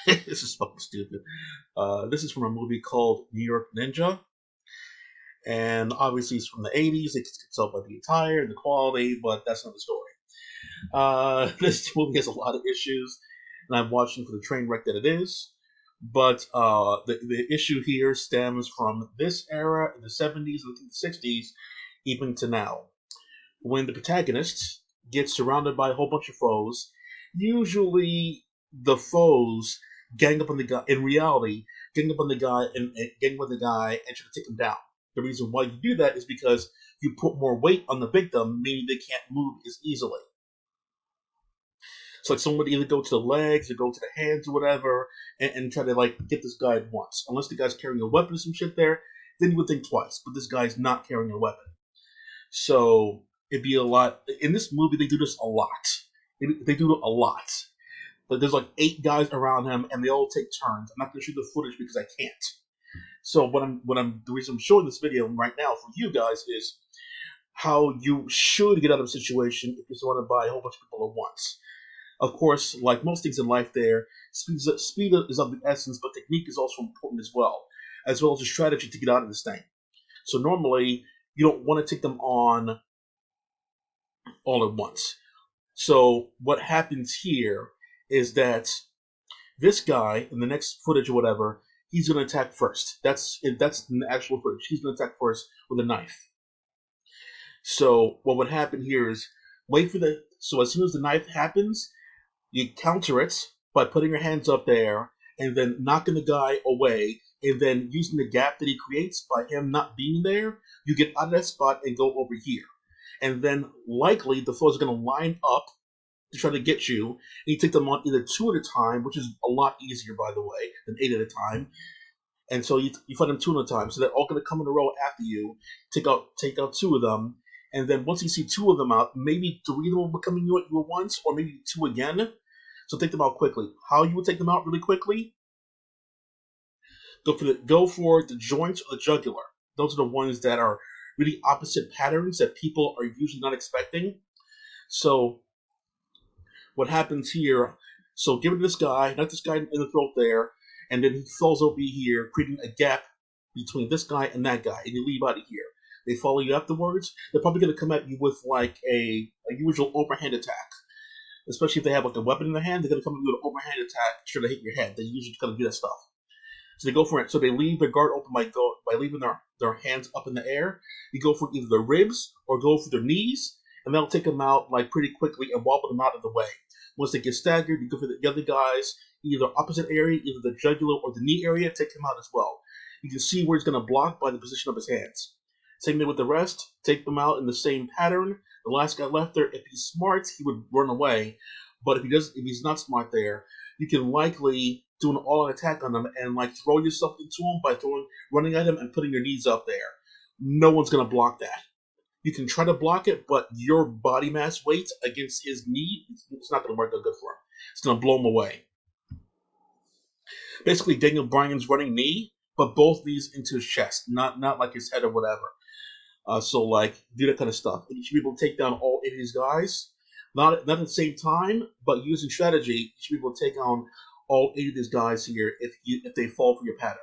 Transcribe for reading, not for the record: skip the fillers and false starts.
This is fucking stupid. This is from a movie called New York Ninja, and obviously it's from the 80s. It gets up by the attire and the quality, but that's not the story. This movie has a lot of issues, and I'm watching for the train wreck that it is. But the issue here stems from this era in the 70s and the 60s, even to now. When the protagonist gets surrounded by a whole bunch of foes, usually the foes gang up on the guy. In reality, gang up on the guy and gang with the guy and try to take him down. The reason why you do that is because you put more weight on the victim, meaning they can't move as easily. So like someone would either go to the legs or go to the hands or whatever, and try to like get this guy at once. Unless the guy's carrying a weapon or some shit there, then you would think twice. But this guy's not carrying a weapon. So it'd be a lot. In this movie, they do this a lot. They do it a lot. But there's like 8 guys around him, and they all take turns. I'm not gonna show the footage because I can't. So the reason I'm showing this video right now for you guys is how you should get out of a situation if you're surrounded by a whole bunch of people at once. Of course, like most things in life, speed is of the essence, but technique is also important as well as a strategy to get out of this thing. So normally, you don't want to take them on all at once. So what happens here is that this guy in the next footage or whatever, he's going to attack first. That's in the actual footage. He's going to attack first with a knife. So what would happen here is so as soon as the knife happens, you counter it by putting your hands up there and then knocking the guy away, and then using the gap that he creates by him not being there, you get out of that spot and go over here. And then likely the foes are going to line up to try to get you, and you take them on either 2 at a time, which is a lot easier, by the way, than 8 at a time. And so you fight them 2 at a time, so they're all going to come in a row after you, take out 2 of them, and then once you see 2 of them out, maybe 3 of them will be coming at you at once, or maybe 2 again. So take them out quickly. How you would take them out really quickly? Go for the joints or the jugular. Those are the ones that are really opposite patterns that people are usually not expecting. So what happens here? So give it to this guy, not this guy in the throat there, and then he falls over here, creating a gap between this guy and that guy, and you leave out of here. They follow you afterwards. They're probably going to come at you with like a usual overhand attack. Especially if they have like a weapon in their hand, they're going to come at you with an overhand attack, try to hit your head. They usually kind of do that stuff. So they go for it. So they leave their guard open by leaving their hands up in the air. You go for either their ribs or go for their knees, and that'll take them out like pretty quickly and wobble them out of the way. Once they get staggered, you go for the other guys, either opposite area, either the jugular or the knee area, take him out as well. You can see where he's going to block by the position of his hands. Same thing with the rest. Take them out in the same pattern. The last guy left there, if he's smart, he would run away. But if he's not smart there, you can likely do an all-out attack on them and like throw yourself into him by running at him and putting your knees up there. No one's gonna block that. You can try to block it, but your body mass weight against his knee, it's not gonna work out good for him. It's gonna blow him away. Basically, Daniel Bryan's running knee, but both knees into his chest, not like his head or whatever. So like do that kind of stuff. And you should be able to take down all 8 of these guys, not at the same time, but using strategy. You should be able to take on all 8 of these guys here if they fall for your pattern.